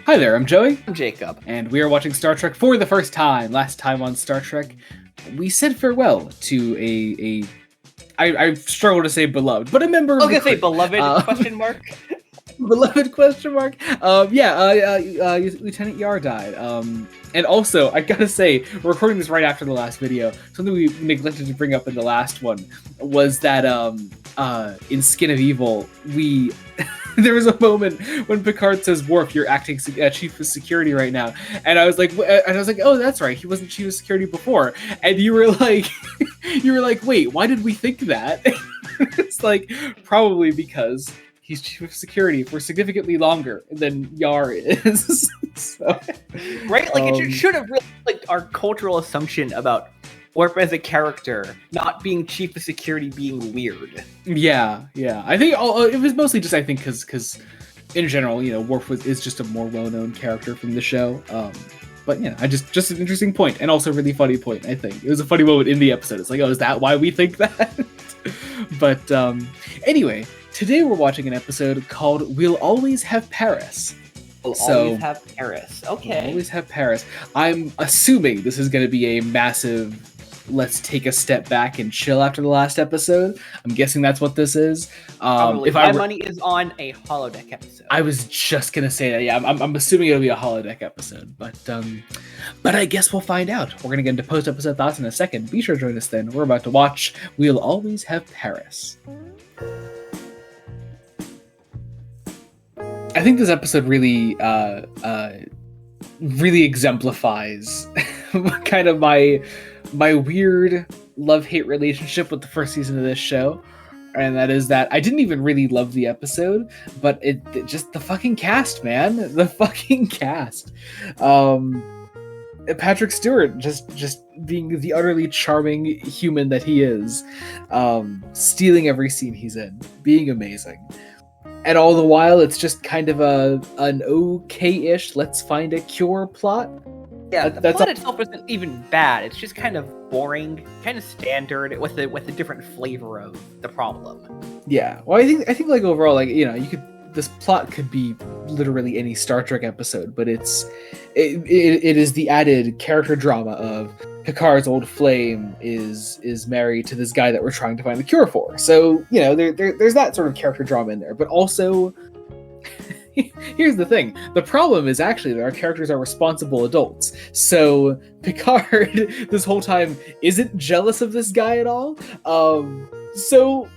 Hi there, I'm Joey. I'm Jacob. And we are watching Star Trek for the first time. Last time on Star Trek, we said farewell to I struggle to say beloved, but a member of I was the gonna say beloved, question mark. beloved question mark. Lieutenant Yar died. And also, I gotta say, we're recording this right after the last video. Something we neglected to bring up in the last one was that in Skin of Evil, there was a moment when Picard says, "Worf, you're acting chief of security right now," and I was like, "Oh, that's right. He wasn't chief of security before." And you were like, "Wait, why did we think that?" It's like probably because he's chief of security for significantly longer than Yar is. So, right? Like it should have really our cultural assumption about Worf as a character not being chief of security being weird. Yeah. I think it was mostly just because in general, Worf is just a more well-known character from the show. But yeah, just an interesting point, and also a really funny point. I think it was a funny moment in the episode. It's like, oh, is that why we think that? But anyway, today we're watching an episode called "We'll Always Have Paris." Always have Paris. Okay. We'll always have Paris. I'm assuming this is going to be a massive let's take a step back and chill after the last episode. I'm guessing that's what this is. If my money is on a holodeck episode. I was just gonna say that. Yeah, I'm assuming it'll be a holodeck episode, but I guess we'll find out. We're gonna get into post-episode thoughts in a second. Be sure to join us then. We're about to watch "We'll Always Have Paris." I think this episode really exemplifies kind of my weird love-hate relationship with the first season of this show. And that is that I didn't even really love the episode, but it just the fucking cast, man. The fucking cast. Patrick Stewart just being the utterly charming human that he is, stealing every scene he's in, being amazing. And all the while, it's just kind of an okay-ish let's find a cure plot. Yeah, the plot itself isn't even bad. It's just kind of boring, kind of standard, with a different flavor of the problem. Yeah, well, I think like overall, this plot could be literally any Star Trek episode, but it is the added character drama of Picard's old flame is married to this guy that we're trying to find the cure for. So there's that sort of character drama in there, but also. Here's the thing. The problem is actually that our characters are responsible adults. So Picard, this whole time, isn't jealous of this guy at all. So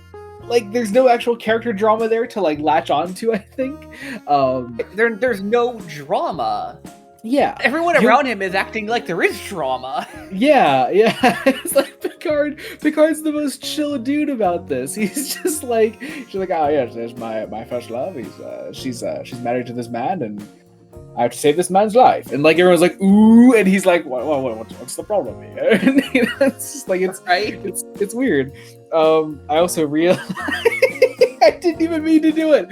there's no actual character drama there to latch on to, I think. There's no drama. Yeah. Everyone around him is acting like there is drama. Yeah. It's like Picard's the most chill dude about this. He's just like, oh yes, there's my first love. She's married to this man, and I have to save this man's life. And everyone's like, ooh, and he's like, what's the problem here? And, it's just like it's weird. I also realized I didn't even mean to do it.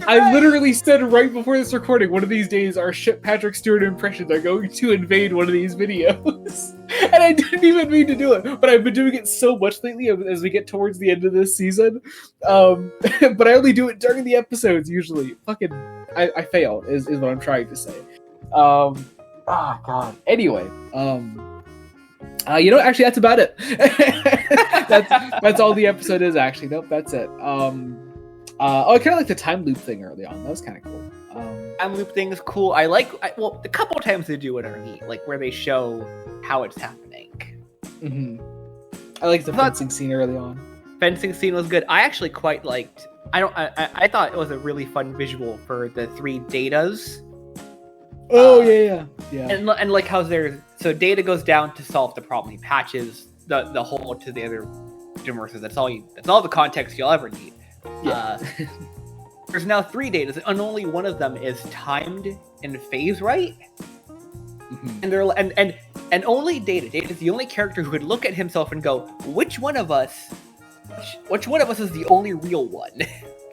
I literally said right before this recording, one of these days our ship Patrick Stewart impressions are going to invade one of these videos. And I didn't even mean to do it, but I've been doing it so much lately as we get towards the end of this season. But I only do it during the episodes usually. I fail is what I'm trying to say. God. Anyway, actually, that's about it. that's all the episode is, actually. Nope, that's it. I kind of like the time loop thing early on. That was kind of cool. Time loop thing is cool. A couple times they do it are neat, where they show how it's happening. Mm-hmm. I like the fencing scene early on. Fencing scene was good. I actually quite liked. I thought it was a really fun visual for the 3 Datas. Oh yeah. And how so Data goes down to solve the problem. He patches the hole to the other universes. That's all the context you'll ever need. Yeah. There's now 3 Datas, and only one of them is timed and phase right. Mm-hmm. And only Data is the only character who could look at himself and go, which one of us is the only real one?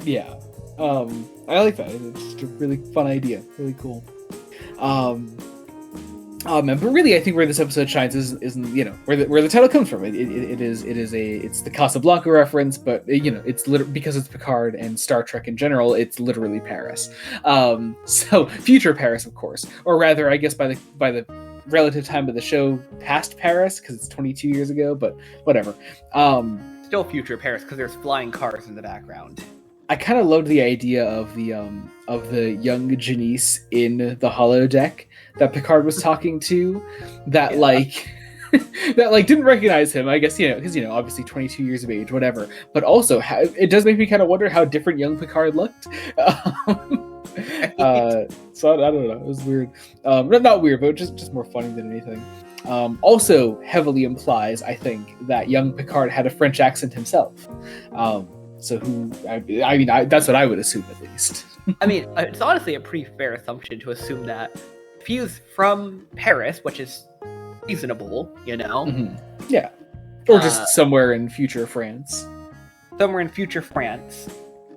Yeah. I like that. It's just a really fun idea. Really cool. But really, I think where this episode shines is where the title comes from. It's the Casablanca reference, but it's because it's Picard and Star Trek in general. It's literally Paris. So future Paris, of course, or rather, I guess by the relative time of the show, past Paris, because it's 22 years ago. But whatever. Still future Paris because there's flying cars in the background. I kind of loved the idea of the young Janice in the holodeck that Picard was talking to, that didn't recognize him. I guess because obviously 22 years of age, whatever. But also, it does make me kind of wonder how different young Picard looked. So I don't know. It was weird. Not weird, but just more funny than anything. Also, heavily implies, I think, that young Picard had a French accent himself. So that's what I would assume, at least. I mean, it's honestly a pretty fair assumption to assume that if he's from Paris, which is reasonable, Mm-hmm. Yeah. Or just somewhere in future France. Somewhere in future France.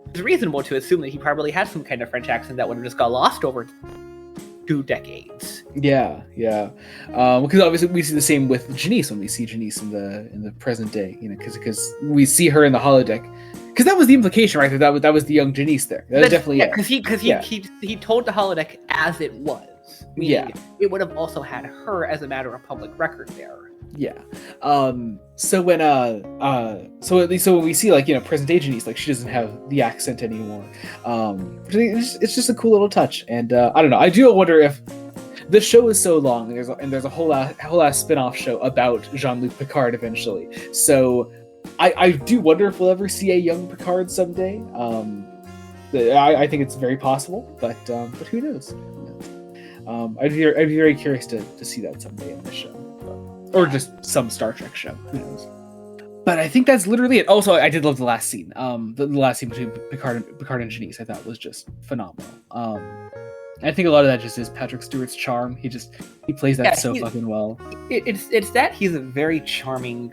It's reasonable to assume that he probably had some kind of French accent that would have just got lost over 2 decades. Yeah. Because obviously we see the same with Janice when we see Janice in the present day, because we see her in the holodeck. Because that was the implication, right? That was the young Janice there. That's definitely it. Because he told the holodeck as it was. Meaning it would have also had her as a matter of public record there. Yeah. So when when we see present day Janice, she doesn't have the accent anymore. It's just a cool little touch, and I don't know. I do wonder if the show is so long, and there's a whole ass spin-off show about Jean-Luc Picard eventually. So I do wonder if we'll ever see a young Picard someday. I think it's very possible, but who knows? I'd be very curious to see that someday in the show, or just some Star Trek show. Who knows? But I think that's literally it. Also, I did love the last scene. The last scene between Picard and Janice, I thought was just phenomenal. I think a lot of that just is Patrick Stewart's charm. He plays that so fucking well. It's that he's a very charming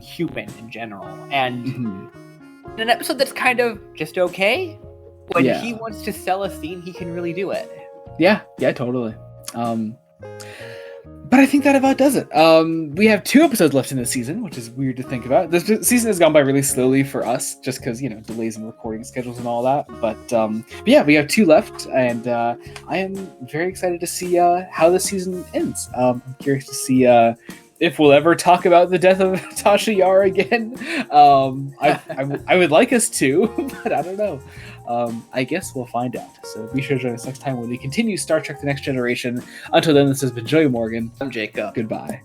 human in general, and in an episode that's kind of just okay, when he wants to sell a scene, he can really do it. Yeah, totally. But I think that about does it. We have 2 episodes left in this season, which is weird to think about. This season has gone by really slowly for us, just because delays in recording schedules and all that. But yeah, we have 2 left, and I am very excited to see how the season ends. I'm curious to see if we'll ever talk about the death of Tasha Yar again. I would like us to, but I don't know. I guess we'll find out. So be sure to join us next time when we continue Star Trek The Next Generation. Until then, this has been Joey Morgan. I'm Jacob. Goodbye.